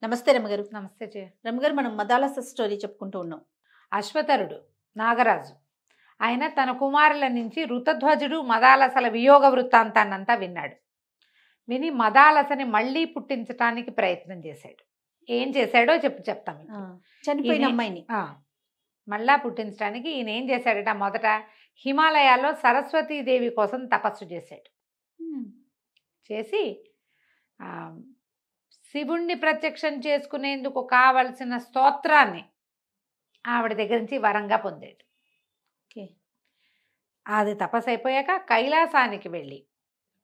నమస్తే రమ్మగారు. నమస్తే రమ్మగారు, మనం మదాలస స్టోరీ చెప్పుకుంటూ ఉన్నాం. అశ్వతరుడు నాగరాజు ఆయన తన కుమారుల నుంచి ఋతధ్వజుడు మదాలసల వియోగ వృత్తాంతాన్నంతా విన్నాడు. విని మదాలసని మళ్ళీ పుట్టించటానికి ప్రయత్నం చేశాడు. ఏం చేశాడో చెప్తాం. చనిపోయిన అమ్మాయిని మళ్ళా పుట్టించడానికి ఈయన ఏం చేశాడట, మొదట హిమాలయాల్లో సరస్వతీదేవి కోసం తపస్సు చేశాడు. చేసి శివుణ్ణి ప్రత్యక్షం చేసుకునేందుకు కావలసిన స్తోత్రాన్ని ఆవిడ దగ్గర నుంచి వరంగా పొందాడు. అది తపస్సు అయిపోయాక కైలాసానికి వెళ్ళి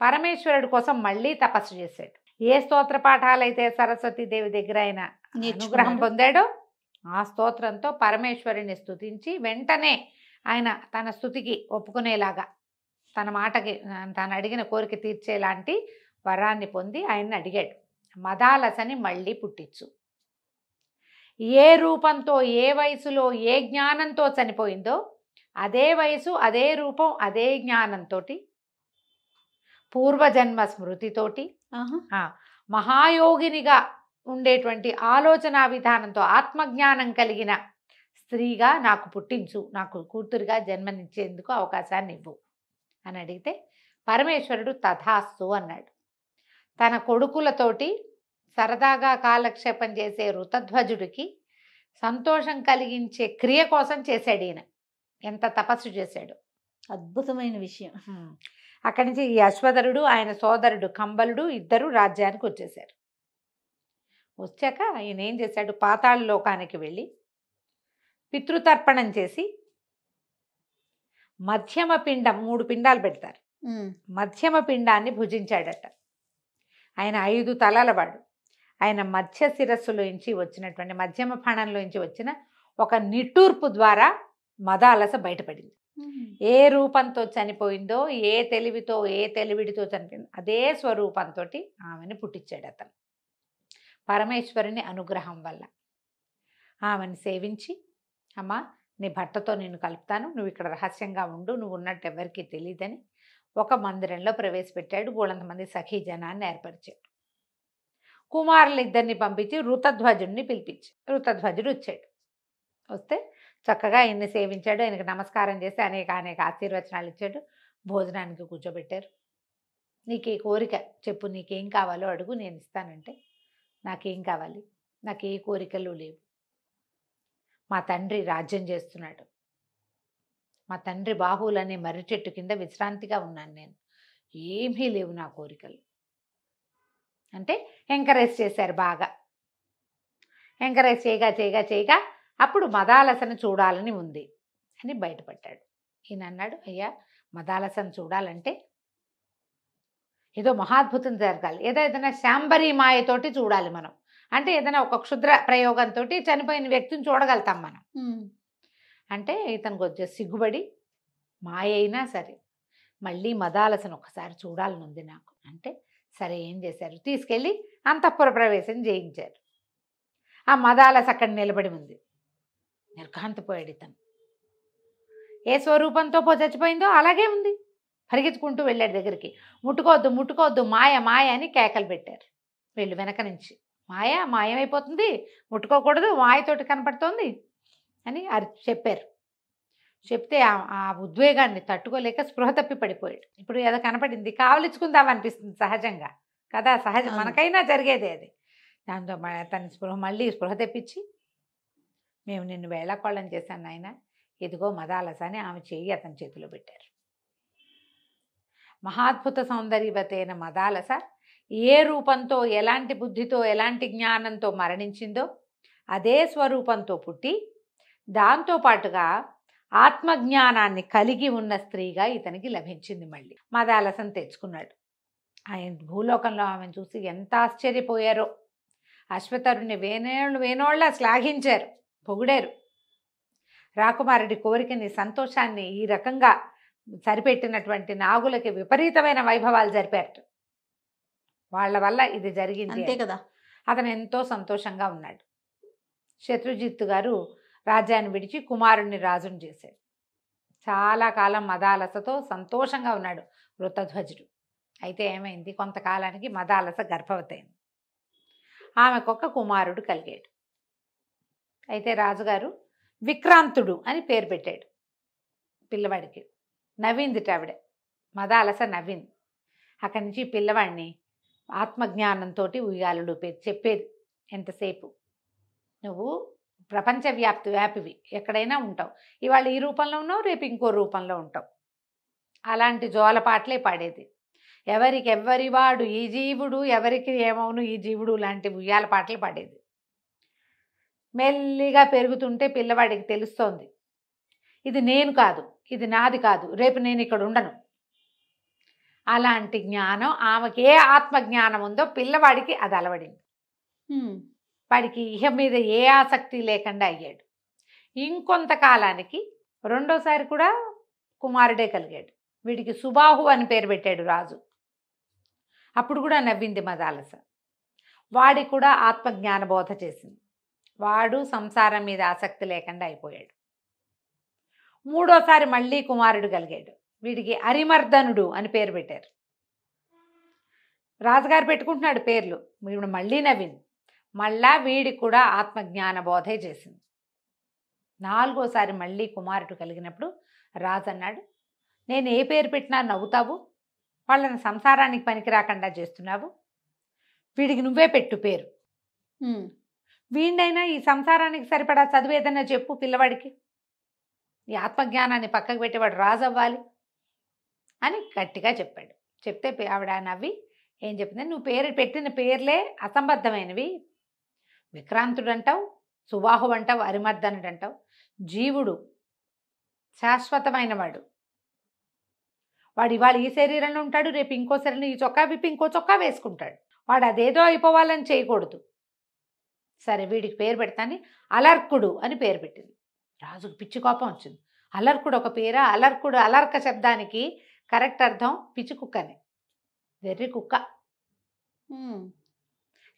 పరమేశ్వరుడి కోసం మళ్ళీ తపస్సు చేశాడు. ఏ స్తోత్ర పాఠాలైతే సరస్వతీదేవి దగ్గర ఆయన అనుగ్రహం పొందాడో ఆ స్తోత్రంతో పరమేశ్వరుని స్తుతించి వెంటనే ఆయన తన స్తుతికి ఒప్పుకునేలాగా, తన మాటకి తను అడిగిన కోరిక తీర్చేలాంటి వరాన్ని పొంది ఆయన్ని అడిగాడు, మదాలసని మళ్ళీ పుట్టించు. ఏ రూపంతో ఏ వయసులో ఏ జ్ఞానంతో చనిపోయిందో అదే వయసు అదే రూపం అదే జ్ఞానంతో పూర్వజన్మ స్మృతితోటి మహాయోగినిగా ఉండేటువంటి ఆలోచన విధానంతో ఆత్మజ్ఞానం కలిగిన స్త్రీగా నాకు పుట్టించు, నాకు కూతురుగా జన్మనిచ్చేందుకు అవకాశాన్ని ఇవ్వు అని అడిగితే పరమేశ్వరుడు తథాస్తు అన్నాడు. తన కొడుకులతోటి సరదాగా కాలక్షేపం చేసే ఋతధ్వజుడికి సంతోషం కలిగించే క్రియ కోసం చేశాడు ఈయన. ఎంత తపస్సు చేశాడు, అద్భుతమైన విషయం. అక్కడి నుంచి ఈ అశ్వధరుడు ఆయన సోదరుడు కంబలుడు ఇద్దరు రాజ్యానికి వచ్చేశారు. వచ్చాక ఆయన ఏం చేశాడు, పాతాళ లోకానికి వెళ్ళి పితృతర్పణం చేసి మధ్యమ పిండం, 3 పిండాలు పెడతారు, మధ్యమ పిండాన్ని భుజించాడట. ఆయన 5 తలలవాడు. ఆయన మధ్య శిరస్సులోంచి వచ్చినటువంటి మధ్యమ ఫణంలోంచి వచ్చిన ఒక నిట్టూర్పు ద్వారా మదాలస బయటపడింది. ఏ రూపంతో చనిపోయిందో, ఏ తెలివితో ఏ తెలివిడితో చనిపోయిందో అదే స్వరూపంతో ఆమెను పుట్టించాడు అతను. పరమేశ్వరుని అనుగ్రహం వల్ల ఆమెను సేవించి, అమ్మా నీ భర్తతో నేను కలుపుతాను, నువ్వు ఇక్కడ రహస్యంగా ఉండు, నువ్వు ఉన్నట్టు ఎవరికీ తెలియదని ఒక మందిరంలో ప్రవేశపెట్టాడు. గోళంతమంది సఖీ జనాన్ని ఏర్పరిచాడు. కుమారులు ఇద్దరిని పంపించి ఋతధ్వజుడిని పిలిపించి, ఋతధ్వజుడు వచ్చాడు. వస్తే చక్కగా ఆయన్ని సేవించాడు. ఆయనకు నమస్కారం చేసి అనేక ఆశీర్వచనాలు ఇచ్చాడు. భోజనానికి కూర్చోబెట్టారు. నీకు ఈ కోరిక చెప్పు, నీకేం కావాలో అడుగు, నేను ఇస్తానంటే, నాకేం కావాలి, నాకు ఏ కోరికలు లేవు, మా తండ్రి రాజ్యం చేస్తున్నాడు, మా తండ్రి బాహువులనే మర్రి చెట్టు కింద విశ్రాంతిగా ఉన్నాను, నేను ఏమీ లేవు నా కోరికలు అంటే ఎంకరేజ్ చేశారు. బాగా ఎంకరేజ్ చేయగా అప్పుడు మదాలసను చూడాలని ఉంది అని బయటపడ్డాడు. ఈయన అన్నాడు, అయ్యా మదాలసను చూడాలంటే ఏదో మహాద్భుతం జరగాలి, ఏదైనా శాంబరీ మాయతోటి చూడాలి మనం. అంటే ఏదైనా ఒక క్షుద్ర ప్రయోగంతో చనిపోయిన వ్యక్తిని చూడగలుగుతాం మనం. అంటే ఇతనికి వచ్చే సిగ్గుబడి, మాయ అయినా సరే మళ్ళీ మదాలసను ఒకసారి చూడాలనుంది నాకు అంటే, సరే ఏం చేశారు, తీసుకెళ్ళి అంతఃపుర ప్రవేశం చేయించారు. ఆ మదాలస అక్కడ నిలబడి ఉంది. నిర్ఘాంతపోయాడు ఇతను. ఏ స్వరూపంతో చచ్చిపోయిందో అలాగే ఉంది. పరిగెత్తుకుంటూ వెళ్ళాడు దగ్గరికి. ముట్టుకోవద్దు ముట్టుకోవద్దు, మాయ మాయ అని కేకలు పెట్టారు వీళ్ళు వెనక నుంచి. మాయమైపోతుంది, ముట్టుకోకూడదు, మాయతోటి కనపడుతోంది అని చెప్పారు. చెప్తే ఆ ఉద్వేగాన్ని తట్టుకోలేక స్పృహ తప్పి పడిపోయాడు. ఇప్పుడు ఏదో కనపడింది, కావలించుకుందాం అనిపిస్తుంది సహజంగా కదా, సహజం, మనకైనా జరిగేదే అది. దాంతో తన మళ్ళీ స్పృహ తెప్పించి, మేము నిన్ను వేళాకోళం చేశాను నాయన, ఇదిగో మదాలస అని ఆమె చెయ్యి అతని చేతిలో పెట్టారు. మహాద్భుత సౌందర్యవతైన మదాలస ఏ రూపంతో, ఎలాంటి బుద్ధితో, ఎలాంటి జ్ఞానంతో మరణించిందో అదే స్వరూపంతో పుట్టి దాంతోపాటుగా ఆత్మజ్ఞానాన్ని కలిగి ఉన్న స్త్రీగా ఇతనికి లభించింది. మళ్ళీ మదాలసను తెచ్చుకున్నాడు. ఆయన భూలోకంలో ఆమెను చూసి ఎంత ఆశ్చర్యపోయారో. అశ్వతరుణ్ణి వేనోళ్ళ శ్లాఘించారు, పొగిడారు. రాకుమారుడి కోరికని, సంతోషాన్ని ఈ రకంగా సరిపెట్టినటువంటి నాగులకి విపరీతమైన వైభవాలు జరిపారు. వాళ్ళ వల్ల ఇది జరిగింది అంతే కదా. అతను ఎంతో సంతోషంగా ఉన్నాడు. శత్రుజిత్తు గారు రాజ్యాన్ని విడిచి కుమారుణ్ణి రాజుని చేశాడు. చాలా కాలం మదాలసతో సంతోషంగా ఉన్నాడు ఋతధ్వజుడు. అయితే ఏమైంది, కొంతకాలానికి మదాలస గర్భవతి అయింది. ఆమెకొక కుమారుడు కలిగాడు. అయితే రాజుగారు విక్రాంతుడు అని పేరు పెట్టాడు పిల్లవాడికి. నవ్విందిట ఆవిడ, మదాలస నవ్వింది. అక్కడి నుంచి పిల్లవాడిని ఆత్మజ్ఞానంతో ఉయ్యాలుడు చెప్పేది ఎంతసేపు, నువ్వు వ్యాపివి, ఎక్కడైనా ఉంటావు. ఇవాళ ఈ రూపంలో ఉన్నావు, రేపు ఇంకో రూపంలో ఉంటావు. అలాంటి జోలపాటలే పాడేది. ఎవరివాడు ఈ జీవుడు, ఎవరికి ఏమవును ఈ జీవుడు లాంటి ఉయ్యాల పాటలు పాడేది. మెల్లిగా పెరుగుతుంటే పిల్లవాడికి తెలుస్తోంది, ఇది నేను కాదు, ఇది నాది కాదు, రేపు నేను ఇక్కడ ఉండను. అలాంటి జ్ఞానం ఆమెకి, ఏ ఆత్మజ్ఞానం ఉందో పిల్లవాడికి అది అలవడింది. వాడికి ఇహ మీద ఏ ఆసక్తి లేకుండా అయ్యాడు. ఇంకొంతకాలానికి రెండోసారి కూడా కుమారుడే కలిగాడు. వీడికి సుబాహు అని పేరు పెట్టాడు రాజు. అప్పుడు కూడా నవ్వింది మదాలస. వాడికి కూడా ఆత్మజ్ఞాన బోధ చేసింది. వాడు సంసారం మీద ఆసక్తి లేకుండా అయిపోయాడు. మూడోసారి మళ్ళీ కుమారుడు కలిగాడు. వీడికి అరిమర్దనుడు అని పేరు పెట్టారు. రాజుగారు పెట్టుకుంటున్నాడు పేర్లు. వీడు మళ్ళీ నవ్వింది. మళ్ళా వీడికి కూడా ఆత్మజ్ఞాన బోధే చేసింది. నాలుగోసారి మళ్ళీ కుమారుడు కలిగినప్పుడు రాజు అన్నాడు, నేను ఏ పేరు పెట్టినా నవ్వుతావు, వాళ్ళని సంసారానికి పనికి రాకుండా చేస్తున్నావు, వీడికి నువ్వే పెట్టు పేరు. వీడినైనా ఈ సంసారానికి సరిపడా చదువు ఏదన్నా చెప్పు పిల్లవాడికి, ఈ ఆత్మజ్ఞానాన్ని పక్కకు పెట్టేవాడు రాజు అవ్వాలి అని గట్టిగా చెప్పాడు. చెప్తే ఆవిడ నవ్వి ఏం చెప్పింది, నువ్వు పేరు పెట్టిన పేర్లే అసంబద్ధమైనవి. విక్రాంతుడు అంటావు, సుబాహు అంటావు, అరిమర్దనుడు అంటావు. జీవుడు శాశ్వతమైన వాడు. వాడు ఇవాళ ఈ శరీరంలో ఉంటాడు, రేపు ఇంకో శరీరంలో ఈ చొక్కా విప్పి ఇంకో చొక్కా వేసుకుంటాడు. వాడు అదేదో అయిపోవాలని చేయకూడదు. సరే వీడికి పేరు పెడతాని అలర్కుడు అని పేరు పెట్టింది. రాజుకు పిచ్చి కోపం వచ్చింది. అలర్కుడు ఒక పేరా? అలర్కుడు, అలర్క శబ్దానికి కరెక్ట్ అర్థం పిచ్చి కుక్కని, వెర్రి కుక్క.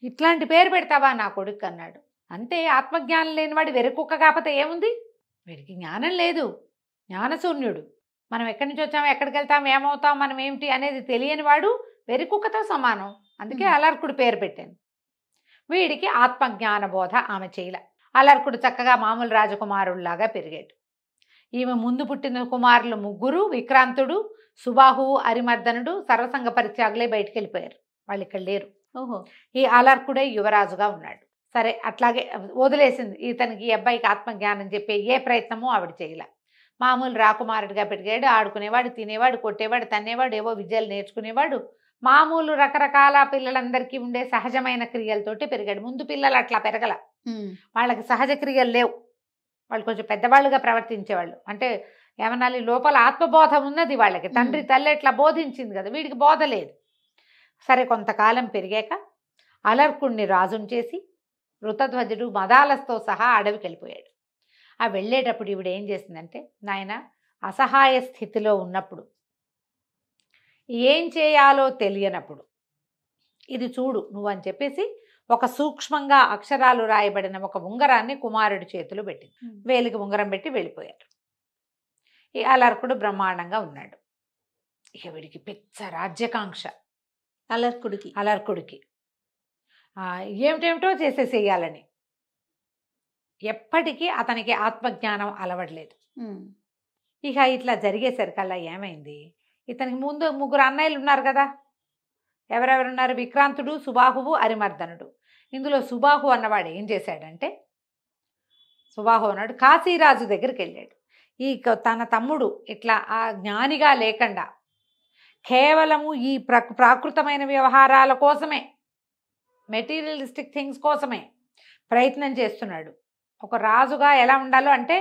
ఇట్లాంటి పేరు పెడతావా నా కొడుకు అన్నాడు. అంతే, ఆత్మజ్ఞానం లేనివాడు వెర్రి కుక్క కాకపోతే ఏముంది? వీడికి జ్ఞానం లేదు, జ్ఞానశూన్యుడు. మనం ఎక్కడి నుంచి వచ్చాము, ఎక్కడికి వెళ్తాం, ఏమవుతాం, మనం ఏమిటి అనేది తెలియని వాడు వెర్రి కుక్కతో సమానం. అందుకే అలర్కుడు పేరు పెట్టాను. వీడికి ఆత్మజ్ఞాన బోధ ఆమె చేయలే. అలర్కుడు చక్కగా మామూలు రాజకుమారుల్లాగా పెరిగాడు. ఈమె ముందు పుట్టిన కుమారులు ముగ్గురు, విక్రాంతుడు, సుబాహువు, అరిమర్దనుడు సర్వసంగ పరిత్యాగులే బయటికి వెళ్ళిపోయారు. వాళ్ళు ఇక్కడ లేరు. ఓహో. ఈ అలర్కుడే యువరాజుగా ఉన్నాడు. సరే అట్లాగే వదిలేసింది. ఇతనికి ఈ అబ్బాయికి ఆత్మజ్ఞానం చెప్పే ఏ ప్రయత్నమూ ఆవిడ చేయలే. మామూలు రాకుమారుడిగా పెరిగాడు. ఆడుకునేవాడు, తినేవాడు, కొట్టేవాడు, తన్నేవాడు, ఏవో విద్యలు నేర్చుకునేవాడు. మామూలు రకరకాల పిల్లలందరికీ ఉండే సహజమైన క్రియలతోటి పెరిగాడు. ముందు పిల్లలు అట్లా పెరగల, వాళ్ళకి సహజ క్రియలు లేవు. వాళ్ళు కొంచెం పెద్దవాళ్ళుగా ప్రవర్తించేవాళ్ళు. అంటే ఏమనాలి, లోపల ఆత్మబోధ ఉన్నది వాళ్ళకి. తండ్రి తల్లి ఎట్లా బోధించింది కదా, వీడికి బోధ లేదు. సరే కొంతకాలం పెరిగాక అలర్కుణ్ణి రాజుని చేసి ఋతధ్వజుడు మదాలస్తో సహా అడవికి వెళ్ళిపోయాడు. ఆ వెళ్ళేటప్పుడు ఈవిడ ఏం చేసిందంటే, నాయన అసహాయ స్థితిలో ఉన్నప్పుడు, ఏం చేయాలో తెలియనప్పుడు ఇది చూడు నువ్వు అని చెప్పేసి ఒక సూక్ష్మంగా అక్షరాలు రాయబడిన ఒక ఉంగరాన్ని కుమారుడి చేతిలో పెట్టింది. వేలికి ఉంగరం పెట్టి వెళ్ళిపోయారు. ఈ అలర్కుడు బ్రహ్మాండంగా ఉన్నాడు. ఇక వీడికి పెద్ద రాజ్యకాంక్ష అలర్కుడికి ఏమిటేమిటో చేసేసేయాలని. ఎప్పటికీ అతనికి ఆత్మజ్ఞానం అలవడలేదు. ఇక ఇట్లా జరిగేసరికల్లా ఏమైంది, ఇతనికి ముందు ముగ్గురు అన్నయ్యలు ఉన్నారు కదా. ఎవరెవరున్నారు? విక్రాంతుడు, సుబాహువు, అరిమర్దనుడు. ఇందులో సుబాహు అన్నవాడు ఏం చేశాడంటే, సుబాహు అన్నాడు కాశీరాజు దగ్గరికి వెళ్ళాడు. ఈ తన తమ్ముడు ఇట్లా ఆ జ్ఞానిగా లేకుండా కేవలము ఈ ప్రాకృతమైన వ్యవహారాల కోసమే, మెటీరియలిస్టిక్ థింగ్స్ కోసమే ప్రయత్నం చేస్తున్నాడు. ఒక రాజుగా ఎలా ఉండాలో అంటే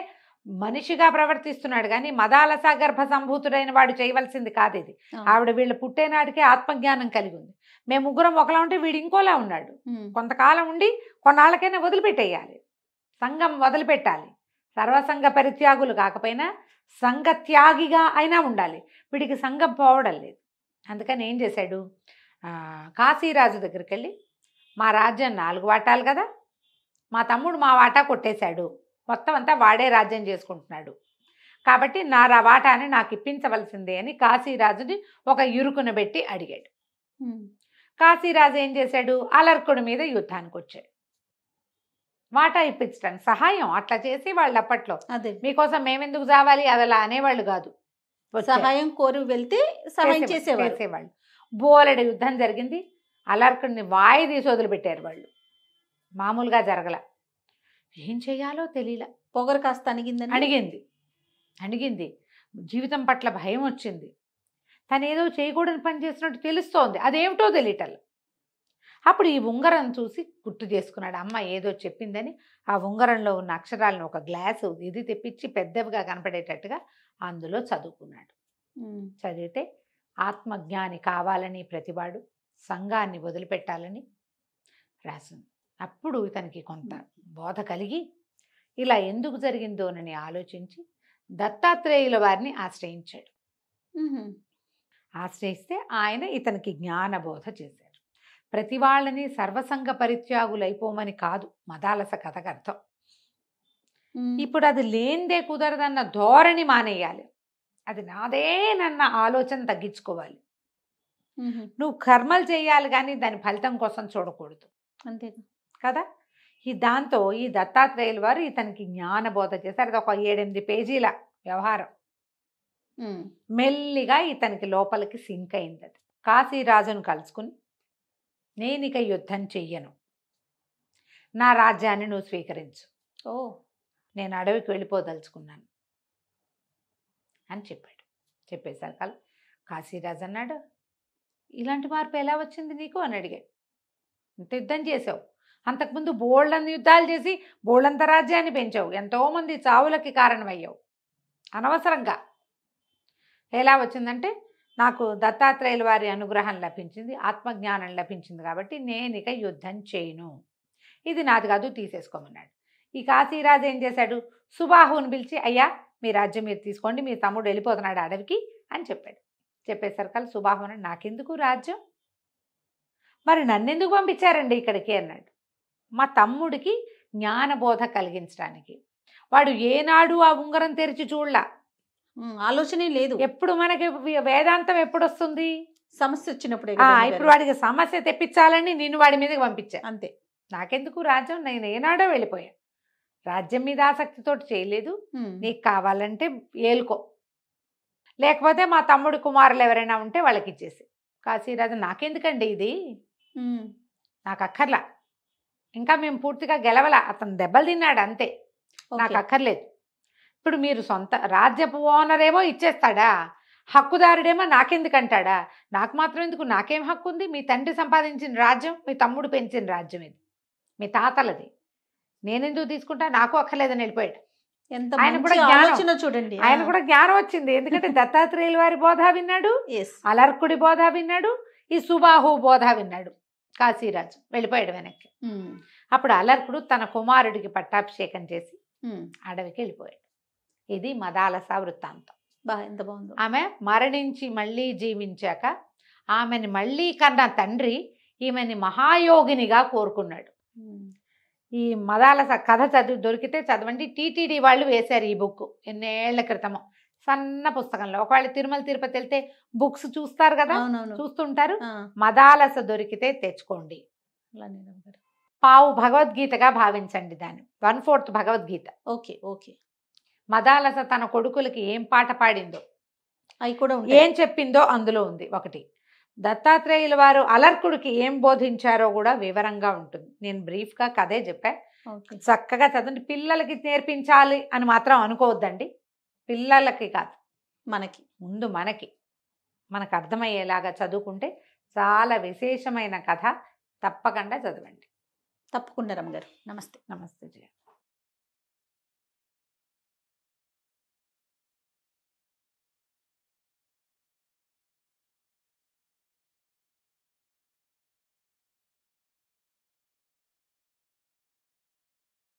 మనిషిగా ప్రవర్తిస్తున్నాడు, కానీ మదాలస గర్భ సంభూతుడైన వాడు చేయవలసింది కాదు ఇది. ఆవిడ వీళ్ళు పుట్టేనాటికే ఆత్మజ్ఞానం కలిగి ఉంది. మేము ముగ్గురం ఒకలా ఉంటే వీడు ఇంకోలా ఉన్నాడు. కొంతకాలం ఉండి కొన్నాళ్ళకైనా వదిలిపెట్టేయాలి, సంఘం వదిలిపెట్టాలి. సర్వసంగ పరిత్యాగులు కాకపోయినా సంఘత్యాగిగా అయినా ఉండాలి. వీడికి సంఘం పోవడం లేదు. అందుకని ఏం చేశాడు, కాశీరాజు దగ్గరికి వెళ్ళి, మా రాజ్యం 4 వాటాలు కదా, మా తమ్ముడు మా వాటా కొట్టేశాడు, మొత్తం అంతా వాడే రాజ్యం చేసుకుంటున్నాడు, కాబట్టి నా వాటాని నాకు ఇప్పించవలసిందే అని కాశీరాజుని ఒక ఇరుకున పెట్టి అడిగాడు. కాశీరాజు ఏం చేశాడు, అలర్కుడి మీద యుద్ధానికి వచ్చాడు. వాటా ఇప్పించడానికి సహాయం అట్లా చేసి వాళ్ళు అప్పట్లో అదే మీకోసం మేమెందుకు చావాలి అది అలా అనేవాళ్ళు కాదు. వచ్చారు. సహాయం కోరి వెళ్తే సహాయం చేసేవారు. చేసేవాళ్ళు. బోలెడు యుద్ధం జరిగింది. అలర్కుడిని వాయి తీసి వదిలిపెట్టారు వాళ్ళు. మామూలుగా జరగల. ఏం చేయాలో తెలియలా. పొగరు కాస్త అణిగింది. అణిగింది. జీవితం పట్ల భయం వచ్చింది. తను ఏదో చేయకూడని పని చేస్తున్నట్టు తెలుస్తోంది, అదేమిటో తెలియటల్లా. అప్పుడు ఈ ఉంగరం చూసి గుర్తు చేసుకున్నాడు, అమ్మ ఏదో చెప్పిందని. ఆ ఉంగరంలో ఉన్న అక్షరాలను ఒక గ్లాసు ఇది తెప్పించి పెద్దవిగా కనపడేటట్టుగా అందులో చదువుకున్నాడు. చదివితే ఆత్మజ్ఞాని కావాలని ప్రతివాడు సంఘాన్ని వదిలిపెట్టాలని రాసింది. అప్పుడు ఇతనికి కొంత బోధ కలిగి ఇలా ఎందుకు జరిగిందోనని ఆలోచించి దత్తాత్రేయుల వారిని ఆశ్రయించాడు. ఆశ్రయిస్తే ఆయన ఇతనికి జ్ఞానబోధ చేశారు. ప్రతి వాళ్ళని సర్వసంగ పరిత్యాగులైపోమని కాదు మదాలస కథకు అర్థం. ఇప్పుడు అది లేనిదే కుదరదన్న ధోరణి మానేయాలి. అది నాదేనన్న ఆలోచన తగ్గించుకోవాలి. నువ్వు కర్మలు చేయాలి కానీ దాని ఫలితం కోసం చూడకూడదు. అంతే కదా. దాంతో ఈ దత్తాత్రేయుల వారు ఇతనికి జ్ఞానబోధ చేశారు. అది ఒక 7-8 పేజీల వ్యవహారం. మెల్లిగా ఇతనికి లోపలికి సింక్ అయింది. అది కాశీరాజును కలుసుకుని, నేనిక యుద్ధం చెయ్యను, నా రాజ్యాన్ని నువ్వు స్వీకరించు, నేను అడవికి వెళ్ళిపోదలుచుకున్నాను అని చెప్పాడు. చెప్పేసరికి కాశీరాజు అన్నాడు, ఇలాంటి మార్పు ఎలా వచ్చింది నీకు అని అడిగాడు. ఇంత యుద్ధం చేసావు, అంతకుముందు బోళ్ళని యుద్ధాలు చేసి బోళ్ళంత రాజ్యాన్ని పెంచావు, ఎంతోమంది చావులకి కారణమయ్యావు అనవసరంగా. ఎలా వచ్చిందంటే, నాకు దత్తాత్రేయుల వారి అనుగ్రహం లభించింది, ఆత్మజ్ఞానం లభించింది కాబట్టి నేను ఇక యుద్ధం చేయను, ఇది నాది కాదు, తీసేసుకోమన్నాడు. ఈ కాశీరాజు ఏం చేశాడు, సుబాహుని పిలిచి, అయ్యా మీ రాజ్యం మీరు తీసుకోండి, మీ తమ్ముడు వెళ్ళిపోతున్నాడు అడవికి అని చెప్పాడు. చెప్పేసరికి సుబాహు అన్నాడు, నాకెందుకు రాజ్యం, మరి నన్నెందుకు పంపించారండి ఇక్కడికి అన్నాడు. మా తమ్ముడికి జ్ఞానబోధ కలిగించడానికి. వాడు ఏనాడు ఆ ఉంగరం తెరిచి చూడలా, ఆలోచనే లేదు. ఎప్పుడు మనకి వేదాంతం ఎప్పుడు వస్తుంది, సమస్య వచ్చినప్పుడే. ఇప్పుడు వాడికి సమస్య తెప్పించాలని నేను వాడి మీదకి పంపించా అంతే. నాకెందుకు రాజ్యం, నేను ఏనాడో వెళ్ళిపోయా, రాజ్యం మీద ఆసక్తితోటి చేయలేదు, నీకు కావాలంటే ఏలుకో, లేకపోతే మా తమ్ముడి కుమారులు ఎవరైనా ఉంటే వాళ్ళకి ఇచ్చేసి. కాశీరాజు, నాకెందుకండి ఇది, నాకు అక్కర్లా, ఇంకా మేము పూర్తిగా గెలవలా, అతను దెబ్బలు తిన్నాడు అంతే, నాకు అక్కర్లేదు. ఇప్పుడు మీరు సొంత రాజ్యపు ఓనరేమో ఇచ్చేస్తాడా, హక్కుదారుడేమో నాకెందుకంటాడా, నాకు మాత్రం ఎందుకు, నాకేం హక్కు ఉంది, మీ తండ్రి సంపాదించిన రాజ్యం, మీ తమ్ముడు పెంచిన రాజ్యం, ఇది మీ తాతలది, నేనెందుకు తీసుకుంటా, నాకు అక్కర్లేదని వెళ్ళిపోయాడు. ఆయన కూడా జ్ఞానం చూడండి, ఆయన కూడా జ్ఞానం వచ్చింది. ఎందుకంటే దత్తాత్రేయుల వారి బోధ విన్నాడు, అలర్కుడి బోధ విన్నాడు, ఈ సుబాహు బోధ విన్నాడు. కాశీరాజు వెళ్ళిపోయాడు వెనక్కి. అప్పుడు అలర్కుడు తన కుమారుడికి పట్టాభిషేకం చేసి అడవికి వెళ్ళిపోయాడు. ఇది మదాలస వృత్తాంతం. ఎంత బాగుందో. ఆమె మరణించి మళ్ళీ జీవించాక ఆమెని మళ్ళీ కన్న తండ్రి ఈమెని మహాయోగినిగా కోరుకున్నాడు. ఈ మదాలస కథ దొరికితే చదవండి. టీటీడీ వాళ్ళు వేశారు ఈ బుక్ ఎన్నేళ్ల క్రితము, సన్న పుస్తకంలో. ఒకవేళ తిరుమల తిరుపతి వెళ్తే బుక్స్ చూస్తారు కదా, చూస్తుంటారు. మదాలస దొరికితే తెచ్చుకోండి. పావు భగవద్గీతగా భావించండి దాన్ని, 1/4 భగవద్గీత. Okay okay. మదాలస తన కొడుకులకి ఏం పాట పాడిందో, అవి కూడా ఏం చెప్పిందో అందులో ఉంది. ఒకటి దత్తాత్రేయుల వారు అలర్కుడికి ఏం బోధించారో కూడా వివరంగా ఉంటుంది. నేను బ్రీఫ్గా కథే చెప్పా, చక్కగా చదవండి. పిల్లలకి నేర్పించాలి అని మాత్రం అనుకోవద్దండి, పిల్లలకి కాదు, మనకి ముందు మనకు అర్థమయ్యేలాగా చదువుకుంటే చాలా విశేషమైన కథ. తప్పకుండా చదవండి. తప్పకుండా రమ్మగారు. నమస్తే. నమస్తే జయ.